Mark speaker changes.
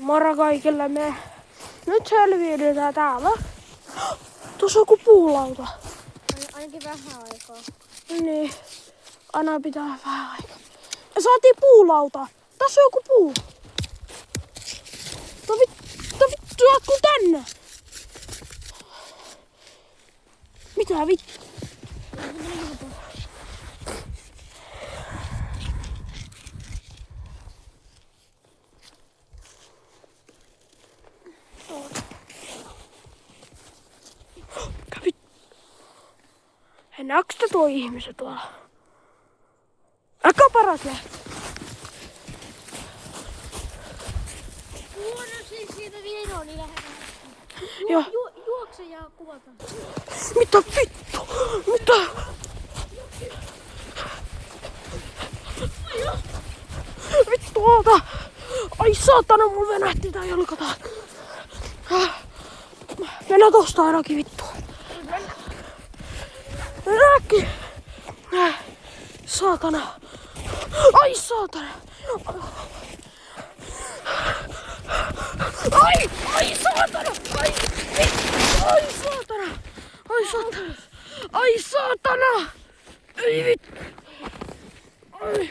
Speaker 1: Moro kaikille, me nyt selviydytään täällä. Tuossa on joku puulauta.
Speaker 2: Ainakin vähän aikaa.
Speaker 1: Niin, aina pitää vähän aikaa. Me saatiin puulauta. Tässä on joku puu. Vittu, jatkuu tänne. Mitä vittu? Hei, näetkö te tuo ihmisen tuolla? Aika paras lähtö.
Speaker 2: Siis siitä vieroon niin lähellä.
Speaker 1: Joo.
Speaker 2: Juokse ja kuvata.
Speaker 1: Mitä vittu? Mitä? Vittu oota! Ai saatana, mulla venähti tää jalka tää. Mennään tosta ainakin vittu. Mennääkin! Saatana! Ai saatana! Ai saatana! Ai saatana! Ai saatana! Ai saatana! Ei vittu! Ai!